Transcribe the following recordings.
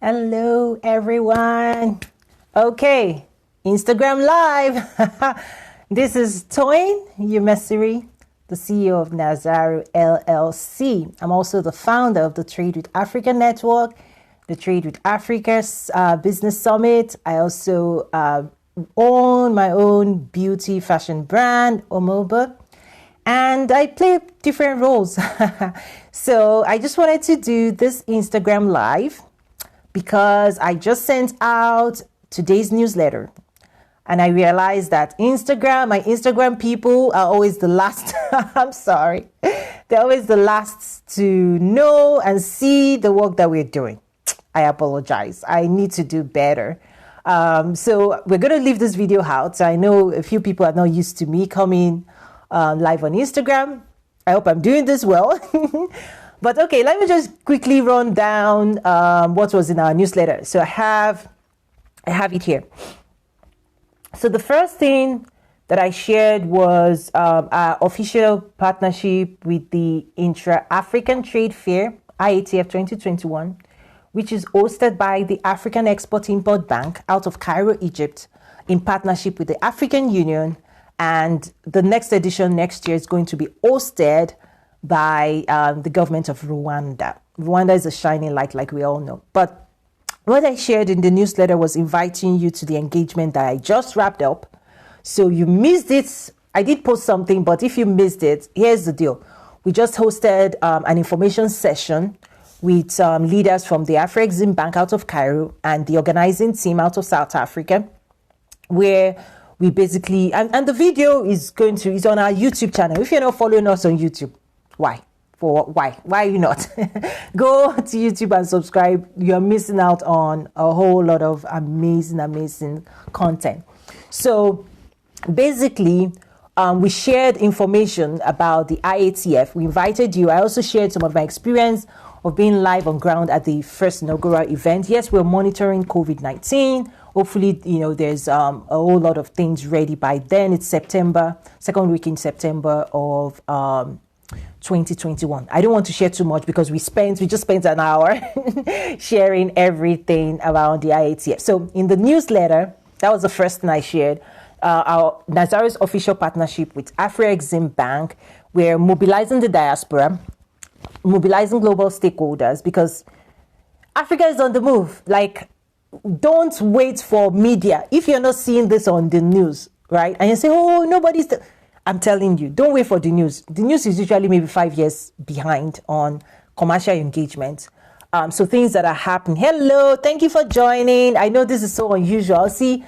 Hello, everyone. Okay, Instagram Live. This is Toyin Umesiri, the CEO of Nazaru LLC. I'm also the founder of the Trade with Africa Network, the Trade with Africa Business Summit. I also own my own beauty fashion brand, Omoba, and I play different roles. So I just wanted to do this Instagram Live because I just sent out today's newsletter and I realized that my Instagram people are always the last. I'm sorry. They're always the last to know and see the work that we're doing. I apologize. I need to do better. So we're going to leave this video out. I know a few people are not used to me coming live on Instagram. I hope I'm doing this well. But okay, let me just quickly run down what was in our newsletter. So I have it here. So the first thing that I shared was our official partnership with the Intra-African Trade Fair, IATF 2021, which is hosted by the African Export-Import Bank out of Cairo, Egypt, in partnership with the African Union. And the next edition next year is going to be hosted by the government of Rwanda. Rwanda is a shining light, like we all know. But what I shared in the newsletter was inviting you to the engagement that I just wrapped up. So you missed it. I did post something, but if you missed it, here's the deal. We just hosted an information session with leaders from the Afrexim Bank out of Cairo and the organizing team out of South Africa, where we basically, and the video is on our YouTube channel. If you're not following us on YouTube, why are you not? Go to YouTube and subscribe. You're missing out on a whole lot of amazing content. So basically, we shared information about the IATF. We invited you. I also shared some of my experience of being live on ground at the first inaugural event. Yes, we're monitoring COVID-19. Hopefully, there's a whole lot of things ready by then. It's September, second week in September of 2021. I don't want to share too much because we just spent an hour sharing everything around the IATF. So in the newsletter, that was the first thing I shared. Our Nazaru's official partnership with Afrexim Bank. We're mobilizing the diaspora, mobilizing global stakeholders, because Africa is on the move. Like, don't wait for media. If you're not seeing this on the news, right? And you say, oh, I'm telling you, don't wait for the news. The news is usually maybe 5 years behind on commercial engagement. So things that are happening. Hello, thank you for joining. I know this is so unusual. See,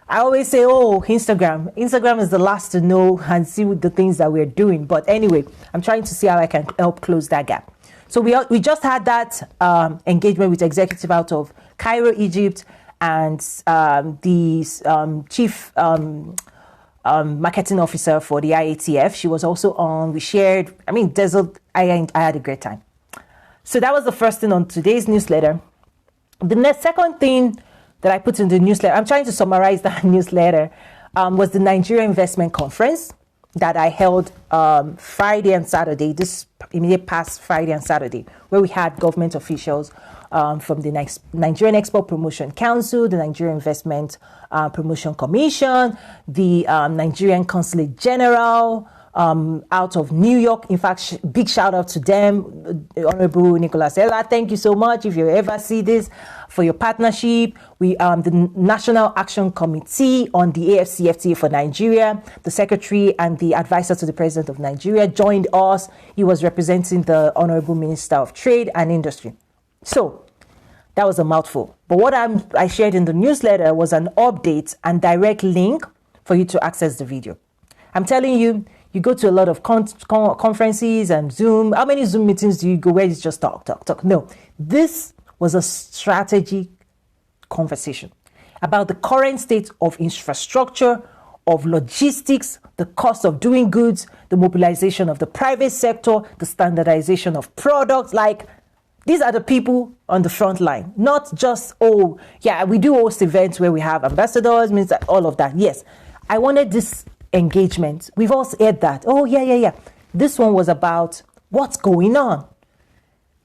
I always say, oh, Instagram is the last to know and see the things that we're doing. But anyway, I'm trying to see how I can help close that gap. So we just had that engagement with executive out of Cairo, Egypt, and the chief marketing officer for the IATF. She was also on. We shared. I had a great time. So that was the first thing on today's newsletter. The second thing that I put in the newsletter, I'm trying to summarize that newsletter, was the Nigeria Investment Conference that I held Friday and Saturday, this immediate past Friday and Saturday, where we had government officials from the Nigerian Export Promotion Council, the Nigerian Investment Promotion Commission, the Nigerian Consulate General out of New York. In fact, big shout out to them, Honorable Nicholas Ella. Thank you so much. If you ever see this, for your partnership. The National Action Committee on the AFCFTA for Nigeria, the Secretary and the Advisor to the President of Nigeria joined us. He was representing the Honorable Minister of Trade and Industry. So that was a mouthful. But what I shared in the newsletter was an update and direct link for you to access the video. I'm telling you, you go to a lot of conferences and Zoom. How many Zoom meetings do you go where it's just talk? No, this was a strategic conversation about the current state of infrastructure, of logistics, the cost of doing goods, the mobilization of the private sector, the standardization of products. Like, these are the people on the front line, not just, oh, yeah, we do host events where we have ambassadors, means that all of that. Yes, I wanted this engagement. We've all heard that. Oh, yeah. This one was about what's going on.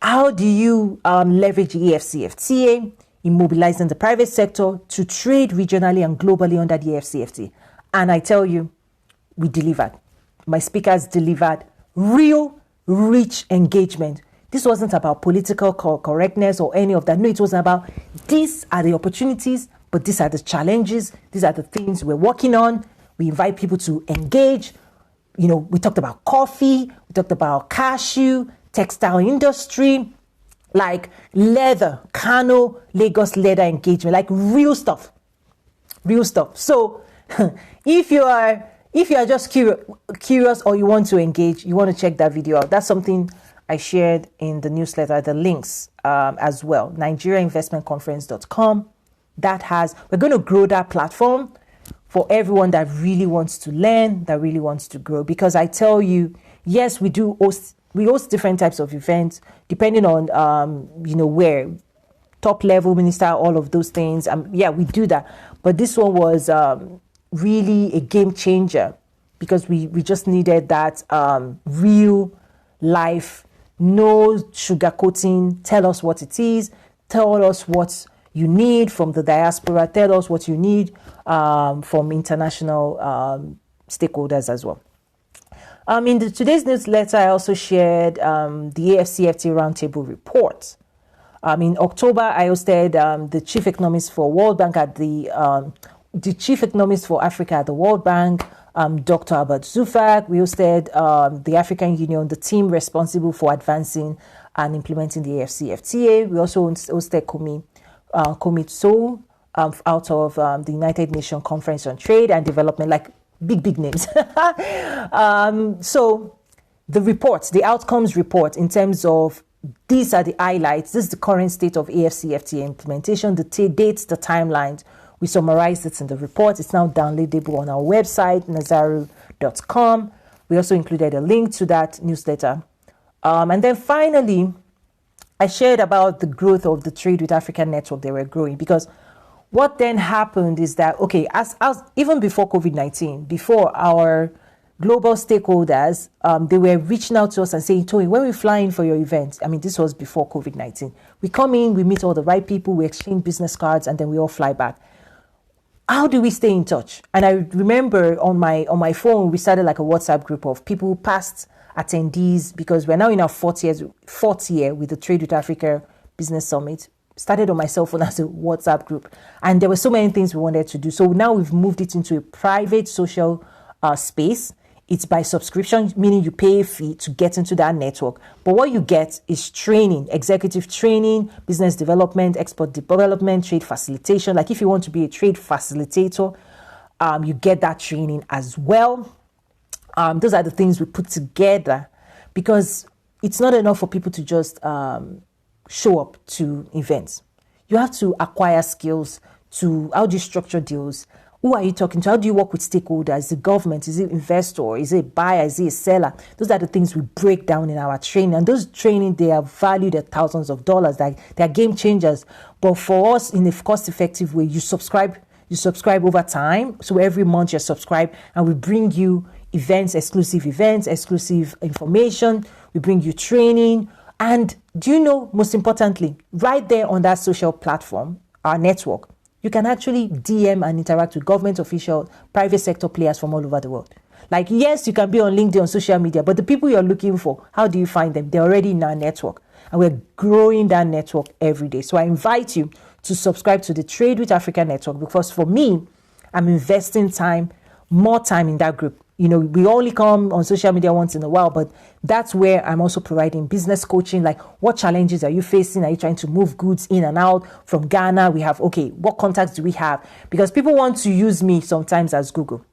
How do you leverage the EFCFTA in mobilizing the private sector to trade regionally and globally under the AfCFTA. And I tell you, we delivered. My speakers delivered real, rich engagement. This wasn't about political correctness or any of that. No, it was about these are the opportunities, but these are the challenges. These are the things we're working on. We invite people to engage. You know, we talked about coffee, we talked about cashew, textile industry, like leather, Kano, Lagos leather engagement, like real stuff. Real stuff. So if you are just curious or you want to engage, you want to check that video out. That's something I shared in the newsletter, the links as well. NigeriaInvestmentConference.com. We're going to grow that platform for everyone that really wants to learn, that really wants to grow. Because I tell you, yes, we host different types of events depending on where, top level minister, all of those things. Yeah, we do that. But this one was really a game changer because we just needed that real life, no sugarcoating. Tell us what it is. Tell us what you need from the diaspora. Tell us what you need from international stakeholders as well. In today's newsletter, I also shared the AfCFTA Roundtable report. In October, I hosted the chief economist for World Bank at the chief economist for Africa at the World Bank, Dr. Albert Zufak. We hosted the African Union, the team responsible for advancing and implementing the AfCFTA. We also hosted Komi Tso out of the United Nations Conference on Trade and Development, like big names. So the report, the outcomes report in terms of these are the highlights. This is the current state of AfCFTA implementation, the dates, the timelines. We summarized it in the report. It's now downloadable on our website, nazaru.com. We also included a link to that newsletter. And then finally, I shared about the growth of the Trade with Africa network. They were growing because what then happened is that, okay, as even before COVID-19, before our global stakeholders, they were reaching out to us and saying, Tony, when we fly in for your event, this was before COVID-19, we come in, we meet all the right people, we exchange business cards, and then we all fly back. How do we stay in touch? And I remember on my phone, we started like a WhatsApp group of people, past attendees, because we're now in our fourth year with the Trade with Africa Business Summit. Started on my cell phone as a WhatsApp group. And there were so many things we wanted to do. So now we've moved it into a private social space. It's by subscription, meaning you pay a fee to get into that network. But what you get is training, executive training, business development, export development, trade facilitation. Like if you want to be a trade facilitator, you get that training as well. Those are the things we put together because it's not enough for people to just show up to events. You have to acquire skills to how do you structure deals. Who are you talking to? How do you work with stakeholders? Is it government? Is it investor? Is it a buyer? Is it a seller? Those are the things we break down in our training. And those training, they are valued at thousands of dollars. Like they are game changers. But for us, in a cost-effective way, you subscribe over time. So every month you subscribe and we bring you exclusive information. We bring you training. And do you know, most importantly, right there on that social platform, our network, you can actually DM and interact with government officials, private sector players from all over the world. Like, yes, you can be on LinkedIn, on social media, but the people you're looking for, how do you find them? They're already in our network. And we're growing that network every day. So I invite you to subscribe to the Trade with Africa network because for me, I'm investing more time in that group. We only come on social media once in a while, but that's where I'm also providing business coaching. Like, what challenges are you facing? Are you trying to move goods in and out from Ghana? We have, what contacts do we have? Because people want to use me sometimes as Google,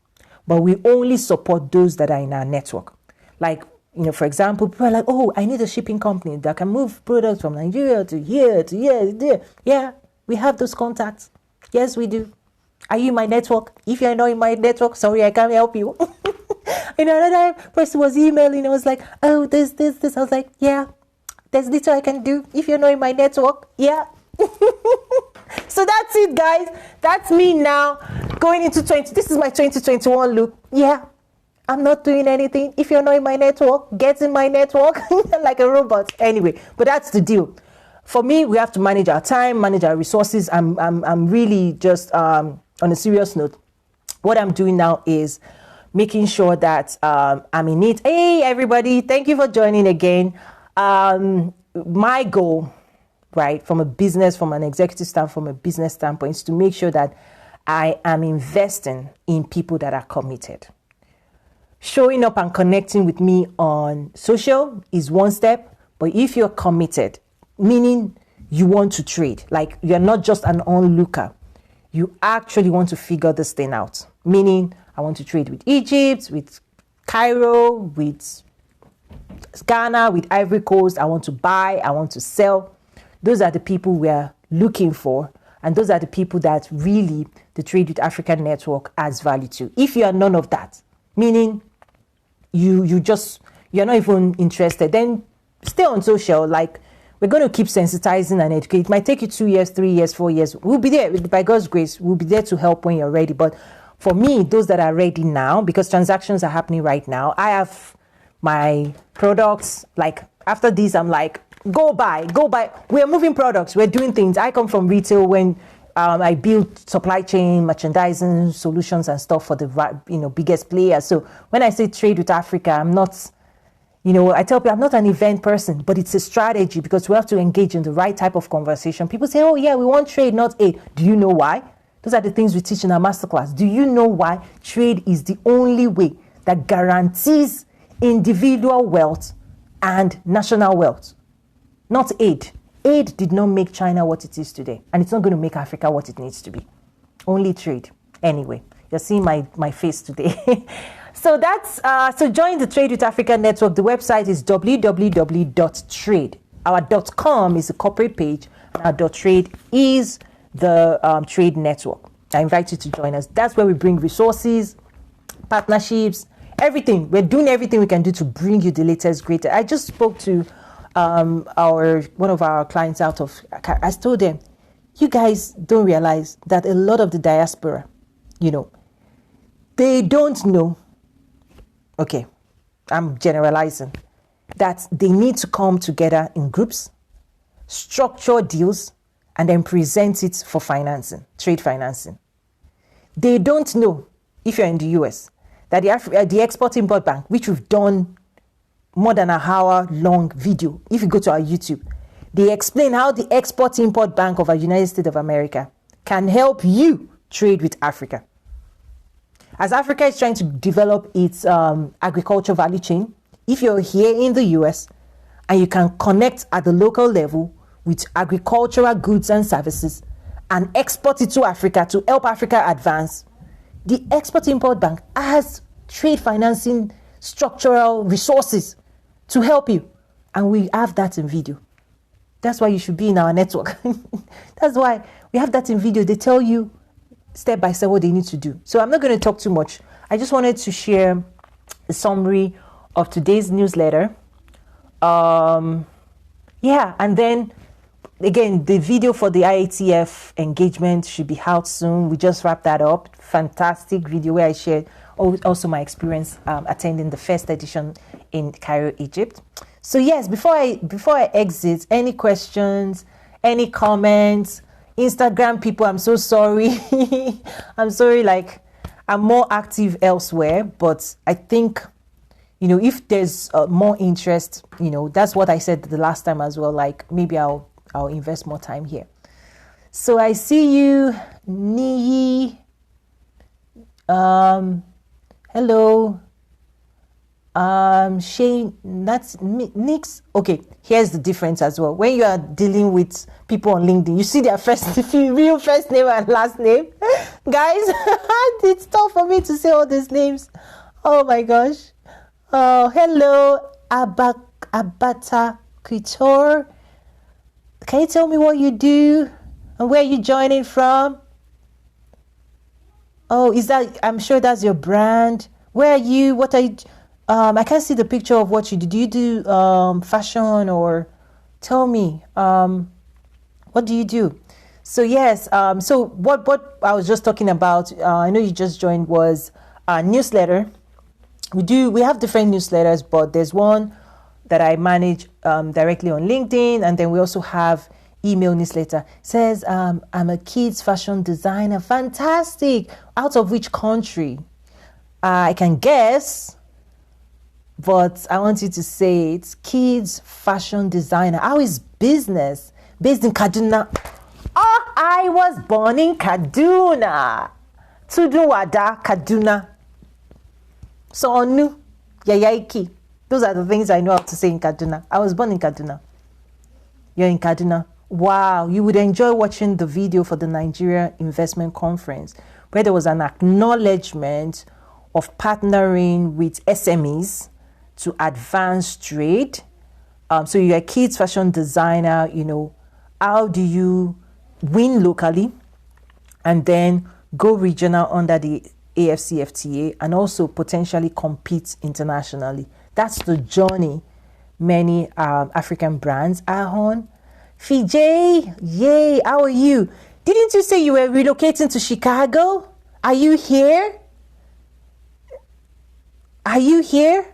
but we only support those that are in our network. Like, for example, people are like, I need a shipping company that can move products from Nigeria to here, to here, to there. Yeah, we have those contacts. Yes, we do. Are you in my network? If you're not in my network, sorry, I can't help you. Another person was emailing. I was like, this. I was like, yeah, there's little I can do. If you're not in my network, yeah. So that's it, guys. That's me now going into this is my 2021 look. Yeah, I'm not doing anything. If you're not in my network, get in my network like a robot. Anyway, but that's the deal. for me, we have to manage our time, manage our resources. I'm really just on a serious note. What I'm doing now is making sure that I'm in it. Hey, everybody, thank you for joining again. My goal, right, from an executive standpoint, from a business standpoint, is to make sure that I am investing in people that are committed. Showing up and connecting with me on social is one step, but if you're committed, meaning you want to trade, like you're not just an onlooker, you actually want to figure this thing out, meaning I want to trade with Egypt, with Cairo, with Ghana, with Ivory Coast. I want to buy, I want to sell. Those are the people we're looking for, and those are the people that really the Trade with Africa network adds value to. If you are none of that, meaning you're not even interested, then stay on social. Like, we're going to keep sensitizing and educate. It might take you 2 years, 3 years, 4 years. We'll be there. By God's grace, we'll be there to help when you're ready. But for me, those that are ready now, because transactions are happening right now, I have my products. Like, after this, I'm like, go buy. We're moving products. We're doing things. I come from retail when I build supply chain, merchandising solutions and stuff for the biggest players. So when I say Trade with Africa, I'm not, I tell people I'm not an event person, but it's a strategy, because we have to engage in the right type of conversation. People say, oh yeah, we want trade, not aid. Do you know why? Those are the things we teach in our masterclass. Do you know why trade is the only way that guarantees individual wealth and national wealth? Not aid. Aid did not make China what it is today, and it's not going to make Africa what it needs to be. Only trade. Anyway, you're seeing my face today. So that's so join the Trade with Africa network. The website is www.trade. Our .com is the corporate page, and our .trade is the trade network. I invite you to join us. That's where we bring resources, partnerships, everything. We're doing everything we can do to bring you the latest, greater. I just spoke to one of our clients out of. I told them, you guys don't realize that a lot of the diaspora, they don't know. Okay, I'm generalizing, that they need to come together in groups, structure deals, and then present it for financing, trade financing. They don't know, if you're in the US, that the Export-Import Bank, which we've done more than an hour-long video, if you go to our YouTube, they explain how the Export-Import Bank of the United States of America can help you trade with Africa. As Africa is trying to develop its agriculture value chain, if you're here in the US and you can connect at the local level with agricultural goods and services and export it to Africa to help Africa advance, the Export-Import Bank has trade financing structural resources to help you. And we have that in video. That's why you should be in our network. That's why we have that in video. They tell you step by step what they need to do. So I'm not going to talk too much. I just wanted to share a summary of today's newsletter. And then again, the video for the IATF engagement should be out soon. We just wrapped that up. Fantastic video where I shared also my experience attending the first edition in Cairo, Egypt. So yes, before I exit, any questions, any comments? Instagram people, I'm so sorry. I'm sorry, like, I'm more active elsewhere, but I think, if there's more interest, that's what I said the last time as well, like, maybe I'll invest more time here. So I see you, Niyi. Hello. Shane, that's Nix. Okay, here's the difference as well. When you are dealing with people on LinkedIn, you see their real first name and last name. Guys, it's tough for me to say all these names. Oh my gosh. Oh, hello, Abata Couture. Can you tell me what you do and where you joining from? Oh, I'm sure that's your brand. Where are you? What are you? I can't see the picture of what you do. Do you do fashion, or tell me, what do you do? So yes, so what I was just talking about, I know you just joined, was a newsletter. We have different newsletters, but there's one that I manage directly on LinkedIn, and then we also have email newsletter. Says, I'm a kids fashion designer. Fantastic. Out of which country? I can guess, but I want you to say it's kids fashion designer. How is business? Based in Kaduna. Oh, I was born in Kaduna. Tudunwada, Kaduna. Sonu, Yayaiki. Those are the things I know how to say in Kaduna. I was born in Kaduna. You're in Kaduna. Wow, you would enjoy watching the video for the Nigeria Investment Conference, where there was an acknowledgement of partnering with SMEs to advance trade. So you're a kids fashion designer, how do you win locally and then go regional under the AFCFTA and also potentially compete internationally? That's the journey many African brands are on. Fijay, yay, how are you? Didn't you say you were relocating to Chicago? Are you here? Are you here?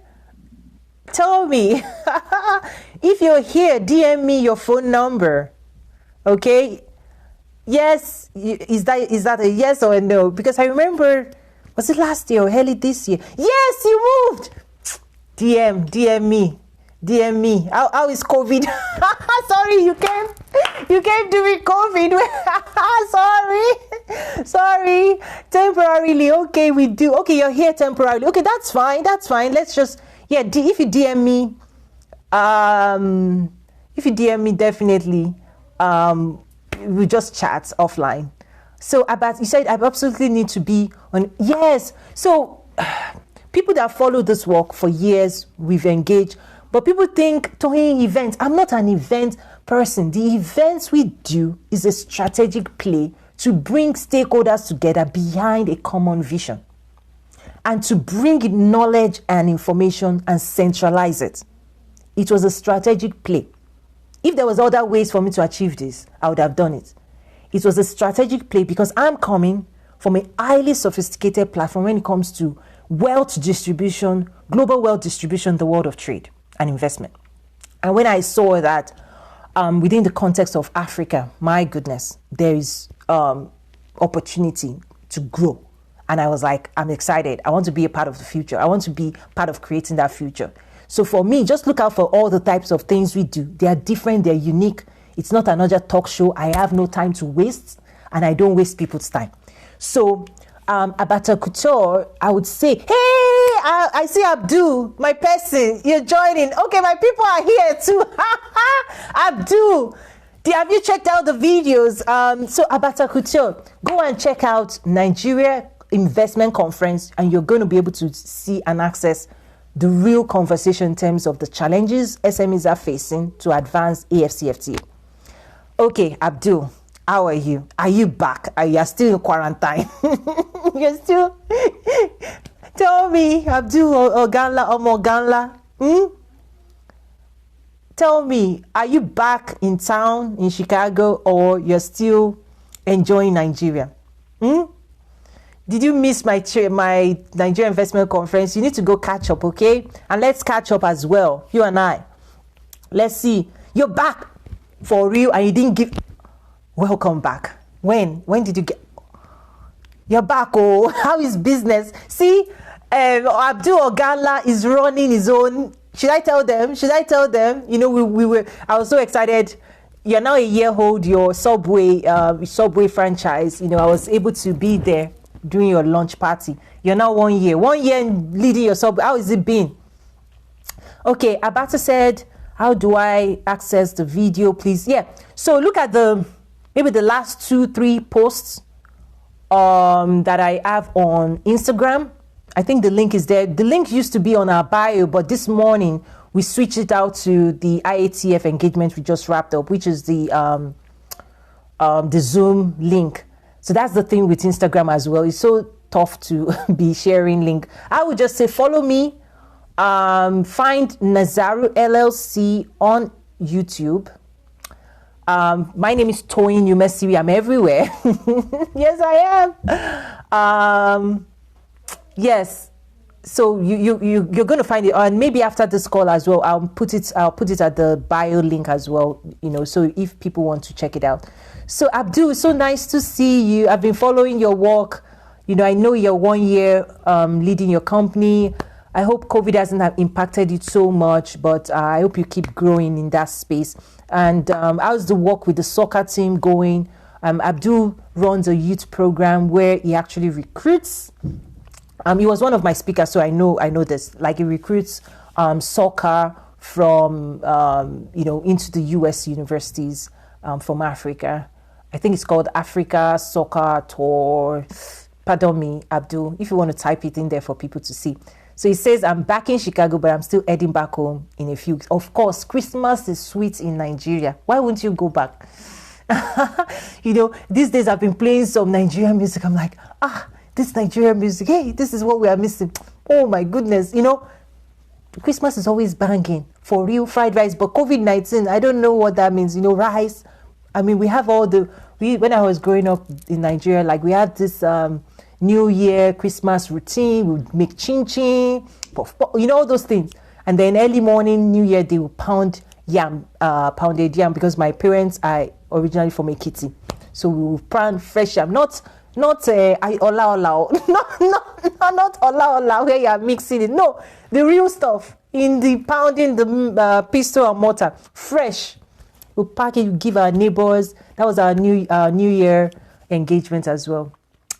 Tell me. If you're here, DM me your phone number. Okay? Yes, is that a yes or a no? Because I remember, was it last year or early this year? Yes, you moved. DM me. How is COVID? Sorry, you came during COVID. Sorry. Temporarily, okay, we do. Okay, you're here temporarily. Okay, that's fine. Let's just, if you DM me, definitely, we just chat offline. So you said I absolutely need to be on. Yes. So people that follow this work for years, we've engaged. But people think Toyin events. I'm not an event person. The events we do is a strategic play to bring stakeholders together behind a common vision and to bring in knowledge and information and centralize it. It was a strategic play. If there was other ways for me to achieve this, I would have done it. It was a strategic play because I'm coming from a highly sophisticated platform when it comes to wealth distribution, global wealth distribution, the world of trade and investment. And when I saw that within the context of Africa, my goodness, there is opportunity to grow. And I was like, I'm excited. I want to be a part of the future. I want to be part of creating that future. So for me, just look out for all the types of things we do. They are different. They're unique. It's not another talk show. I have no time to waste, and I don't waste people's time. So Abata Couture, I would say, hey, I see Abdul, my person, you're joining. Okay, my people are here too. Abdul, have you checked out the videos? So Abata Couture, go and check out Nigeria Investment Conference, and you're going to be able to see and access the real conversation in terms of the challenges SMEs are facing to advance AFCFTA. Okay, Abdul, how are you? Are you back? Are you still in quarantine? You're still... Tell me, Abdul Oganla or Morganla. Tell me, are you back in town in Chicago or you're still enjoying Nigeria? Did you miss my Nigeria Investment Conference? You need to go catch up, okay? And let's catch up as well, you and I. Let's see. You're back for real and you didn't give... Welcome back. When did you get... You're back, oh. How is business? See, Abdul Oganla is running his own... Should I tell them? I was so excited. You're now a year old, your Subway franchise. I was able to be there during your launch party. You're now 1 year. 1 year leading your Subway. How has it been? Okay, Abata said, how do I access the video, please? Yeah, so look at maybe the last 2-3 posts that I have on Instagram. I think the link is there. The link used to be on our bio, but this morning we switched it out to the IATF engagement we just wrapped up, which is the Zoom link. So that's the thing with Instagram as well. It's so tough to be sharing link. I would just say follow me. Find Nazaru LLC on YouTube. My name is Toyin Umesiri. I'm everywhere. Yes, I am. Yes. so you're going to find it, and maybe after this call as well, I'll put it at the bio link as well, so if people want to check it out. So Abdul, it's so nice to see you. I've been following your work. I know you're 1 year leading your company. I hope COVID hasn't have impacted it so much, but I hope you keep growing in that space. And how's the work with the soccer team going? Abdul runs a youth program where he actually recruits. He was one of my speakers, so I know this. Like, he recruits soccer from into the US universities from Africa. I think it's called Africa Soccer Tour. Pardon me, Abdul, if you want to type it in there for people to see. So he says, I'm back in Chicago, but I'm still heading back home in a few weeks. Of course, Christmas is sweet in Nigeria. Why wouldn't you go back? These days I've been playing some Nigerian music. I'm like, this Nigerian music, hey, this is what we are missing. Oh my goodness, Christmas is always banging, for real, fried rice. But COVID-19, I don't know what that means, rice. I mean, we have when I was growing up in Nigeria, like, we had this New Year, Christmas routine. We would make chin-chin, puff, all those things. And then early morning, New Year, they would pounded yam, because my parents are originally from Ekiti. So we would pound fresh yam, not ola, not ola where you are mixing it. No, the real stuff in the pounding, the pestle and mortar, fresh. We pack it, we give our neighbors. That was our New Year engagement as well.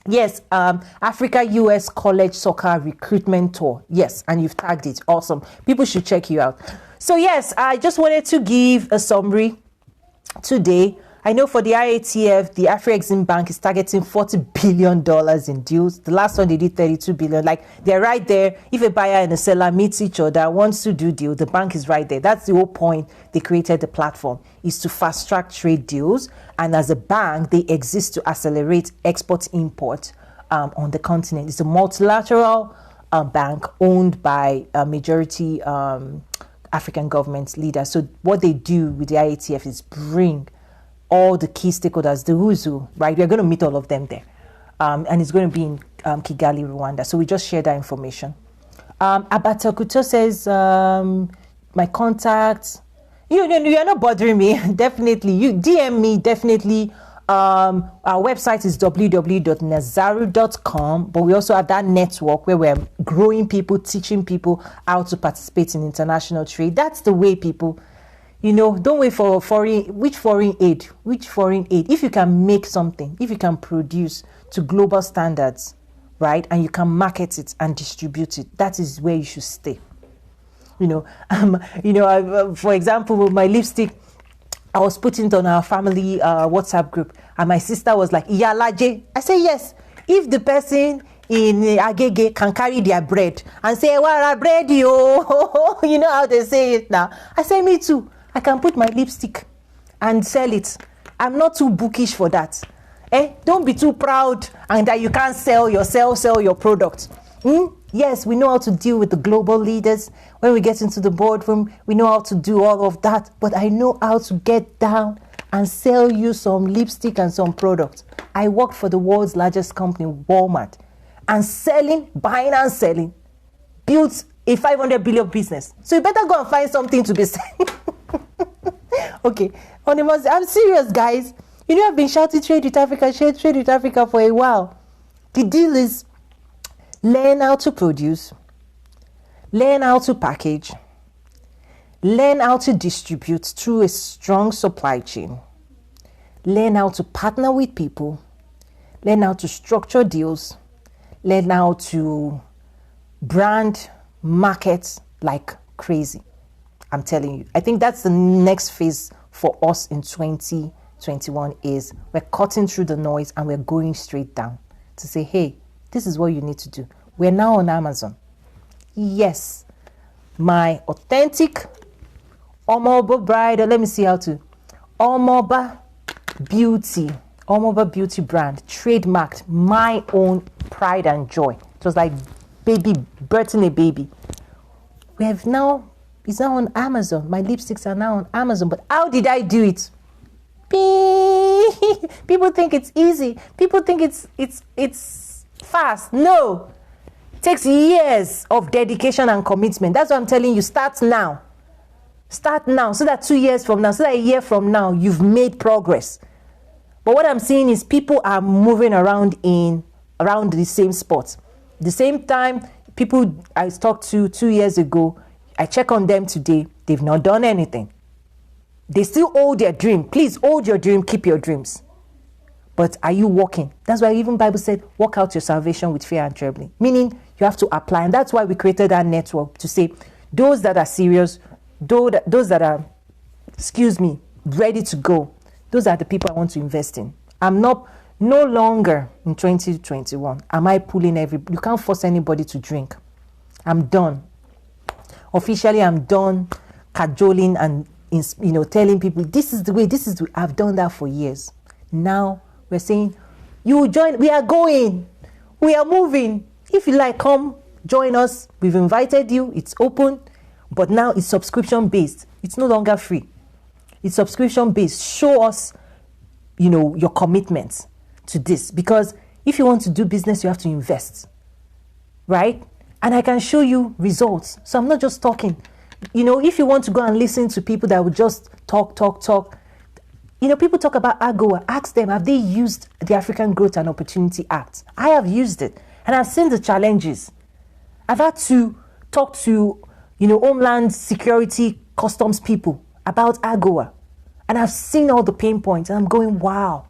Yes, Africa US College Soccer Recruitment Tour. Yes, and you've tagged it. Awesome. People should check you out. So yes, I just wanted to give a summary today. I know for the IATF, the Afrexim Bank is targeting $40 billion in deals. The last one, they did $32 billion. Like, they're right there. If a buyer and a seller meets each other, wants to do deal, the bank is right there. That's the whole point they created the platform, is to fast track trade deals. And as a bank, they exist to accelerate export-import on the continent. It's a multilateral bank owned by a majority African government leaders. So what they do with the IATF is bring all the key stakeholders, the who's who, right? We're going to meet all of them there. And it's going to be in Kigali, Rwanda. So we just share that information. Abatakuto says, my contact, you're not bothering me. Definitely. You DM me, definitely. Our website is www.nazaru.com, but we also have that network where we're growing people, teaching people how to participate in international trade. That's the way, people. Don't wait for foreign aid. If you can make something, if you can produce to global standards, right, and you can market it and distribute it, that is where you should stay. For example, with my lipstick, I was putting it on our family WhatsApp group, and my sister was like, Iyalaje. I say, yes, if the person in Agege can carry their bread and say, well, bread, yo, you know how they say it now. I say, me too. I can put my lipstick and sell it. I'm not too bookish for that. Don't be too proud and that you can't sell your product. Yes, we know how to deal with the global leaders. When we get into the boardroom, we know how to do all of that. But I know how to get down and sell you some lipstick and some products. I worked for the world's largest company, Walmart. And buying and selling, built a 500 billion business. So you better go and find something to be selling. Okay, I'm serious, guys. I've been shouting trade with Africa for a while. The deal is learn how to produce, learn how to package, learn how to distribute through a strong supply chain, learn how to partner with people, learn how to structure deals, learn how to brand, market like crazy. I'm telling you, I think that's the next phase for us in 2021 is we're cutting through the noise and we're going straight down to say, hey, this is what you need to do. We're now on Amazon. Yes, my authentic Omoba bridal, let me see how to, Omoba Beauty brand, trademarked, my own pride and joy. It was like birthing a baby. It's now on Amazon. My lipsticks are now on Amazon. But how did I do it? People think it's easy. People think it's fast. No. takes years of dedication and commitment. That's what I'm telling you. Start now. Start now, so that 2 years from now, so that a year from now, you've made progress. But what I'm seeing is people are moving around the same spot. The same time, people I talked to 2 years ago, I check on them today, they've not done anything. They still hold their dream. Please hold your dream, keep your dreams. But are you walking? That's why even Bible said, walk out your salvation with fear and trembling. Meaning you have to apply. And that's why we created that network, to say those that are serious, those that are, ready to go, those are the people I want to invest in. I'm no longer in 2021. Am I pulling you can't force anybody to drink. I'm done. Officially, I'm done cajoling and telling people this is the way, I've done that for years. Now we're saying, you join, we are going, we are moving. If you like, come join us. We've invited you, it's open, but now it's subscription based. It's no longer free. It's subscription based. Show us, your commitments to this, because if you want to do business, you have to invest, right? And I can show you results. So I'm not just talking. If you want to go and listen to people that would just talk, people talk about AGOA. Ask them, have they used the African Growth and Opportunity Act? I have used it, and I've seen the challenges. I've had to talk to, Homeland Security Customs people about AGOA, and I've seen all the pain points, and I'm going, wow,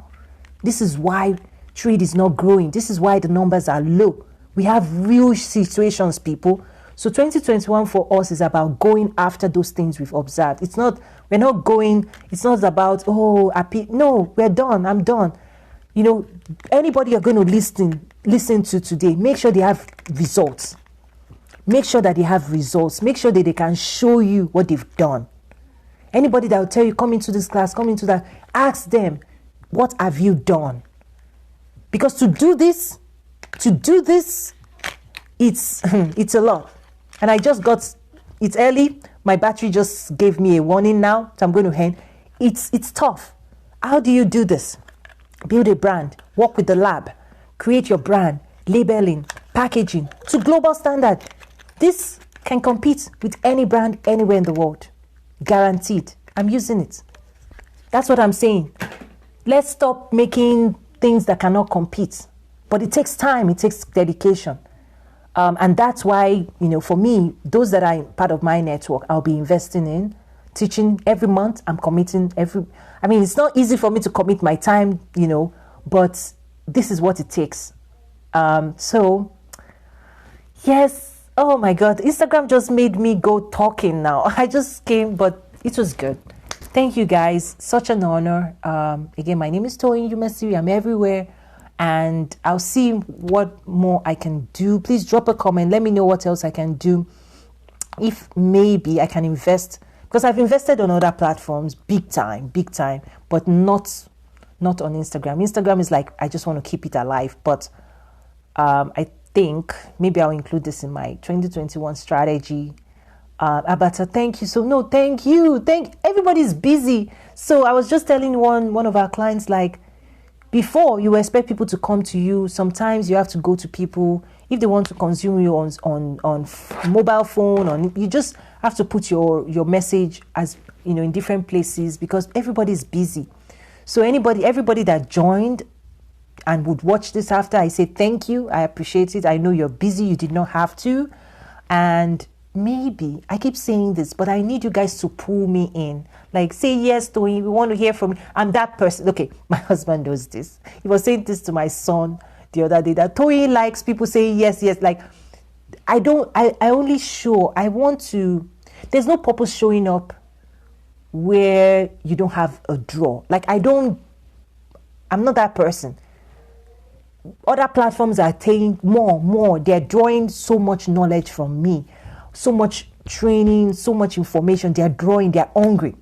this is why trade is not growing. This is why the numbers are low. We have real situations, people. So 2021 for us is about going after those things we've observed. We're not going, it's not about, no, we're done, I'm done. Anybody you're going to listen to today, make sure they have results. Make sure that they have results. Make sure that they can show you what they've done. Anybody that will tell you, come into this class, come into that, ask them, what have you done? Because to do this, it's a lot. And I just it's early. My battery just gave me a warning now, so I'm going to end. It's tough. How do you do this? Build a brand, work with the lab, create your brand, labeling, packaging to global standard. This can compete with any brand anywhere in the world. Guaranteed. I'm using it. That's what I'm saying. Let's stop making things that cannot compete. But it takes time, it takes dedication. And that's why, for me, those that are part of my network, I'll be investing in, teaching every month. I'm committing it's not easy for me to commit my time, but this is what it takes. So, yes, oh my God, Instagram just made me go talking now. I just came, but it was good. Thank you guys. Such an honor. Again, my name is Toyin Umesiri. I'm everywhere. And I'll see what more I can do. Please drop a comment. Let me know what else I can do. If maybe I can invest, because I've invested on other platforms, big time, but not on Instagram. Instagram is like, I just want to keep it alive. But I think maybe I'll include this in my 2021 strategy. Abata, thank you. Thank you. Everybody's busy. So I was just telling one of our clients, like, before, you expect people to come to you. Sometimes you have to go to people if they want to consume you on mobile phone. You just have to put your message as in different places, because everybody's busy. So everybody that joined and would watch this after, I say thank you. I appreciate it. I know you're busy. You did not have to, and maybe I keep saying this, but I need you guys to pull me in. Like, say yes, Toyin, we want to hear from you. I'm that person. Okay, my husband knows this. He was saying this to my son the other day, that Toyin likes people saying yes. Like, I only show, I want to, there's no purpose showing up where you don't have a draw. Like, I'm not that person. Other platforms are taking more. They're drawing so much knowledge from me, so much training, so much information. They're hungry.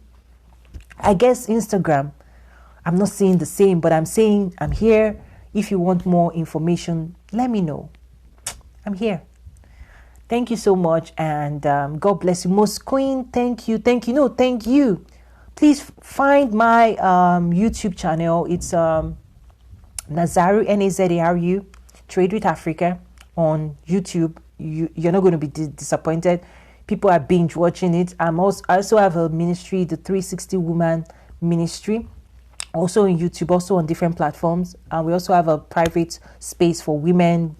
I guess Instagram, I'm not saying the same, but I'm saying I'm here. If you want more information, let me know. I'm here. Thank you so much, and God bless you. Most Queen, thank you. No, thank you. Please find my YouTube channel. It's Nazaru, Nazaru, Trade with Africa on YouTube. you're not going to be disappointed. People are binge watching it. I also have a ministry, the 360 Woman Ministry, also on YouTube, also on different platforms. And we also have a private space for women,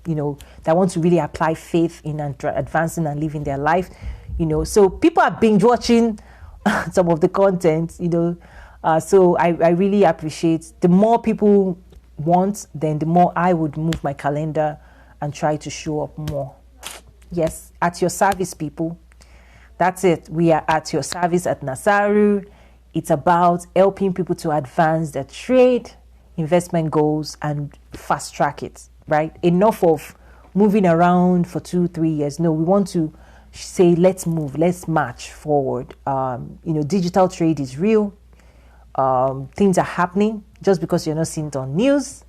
that want to really apply faith in advancing and living their life. So people are binge watching some of the content, so I really appreciate. The more people want, then the more I would move my calendar and try to show up more. Yes, at your service, people. That's it. We are at your service at Nazaru. It's about helping people to advance their trade, investment goals, and fast track it, right? Enough of moving around for 2-3 years. No, we want to say, let's move, let's march forward. Digital trade is real. Things are happening just because you're not seeing it on news.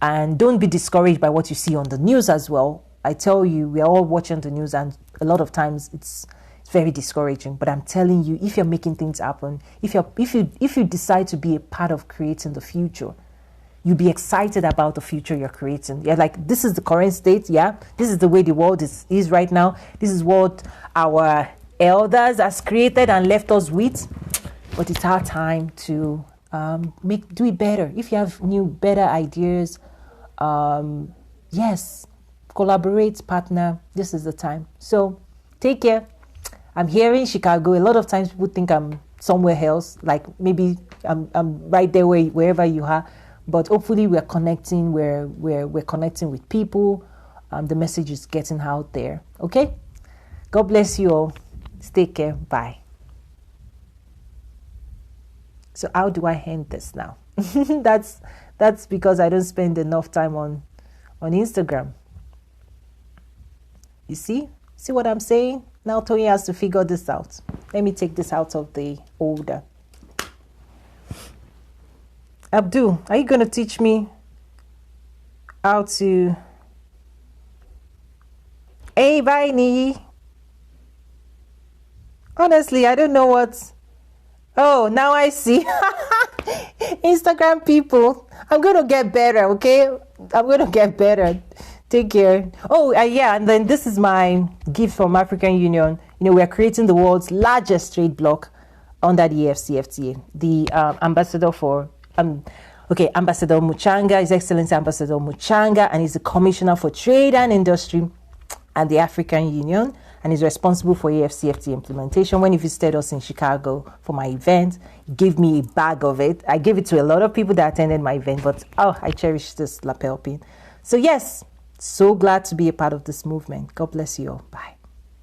And don't be discouraged by what you see on the news as well. I tell you, we are all watching the news, and a lot of times it's very discouraging. But I'm telling you, if you're making things happen, if you decide to be a part of creating the future, you'll be excited about the future you're creating. You're like, this is the current state, yeah? This is the way the world is right now. This is what our elders has created and left us with. But it's our time to do it better. If you have better ideas, yes, collaborate, partner. This is the time. So take care. I'm here in Chicago. A lot of times people think I'm somewhere else, like maybe I'm right there wherever you are. But hopefully we're connecting. We're connecting with people. The message is getting out there. Okay. God bless you all. Take care. Bye. So how do I end this now? That's because I don't spend enough time on Instagram. You see what I'm saying? Now Tony has to figure this out. Let me take this out of the holder. Abdul, are you going to teach me how to... Hey, bye, Ni. Honestly, I don't know what... Oh, now I see. Instagram people, I'm going to get better, okay? I'm going to get better. Take care. Oh, yeah, and then this is my gift from African Union. We're creating the world's largest trade bloc under the AfCFTA. The ambassador for... Ambassador Muchanga, His Excellency Ambassador Muchanga, and he's the Commissioner for Trade and Industry at the African Union, and is responsible for AfCFTA implementation. When he visited us in Chicago for my event, he gave me a bag of it. I gave it to a lot of people that attended my event, but I cherish this lapel pin. So yes, so glad to be a part of this movement. God bless you all. Bye.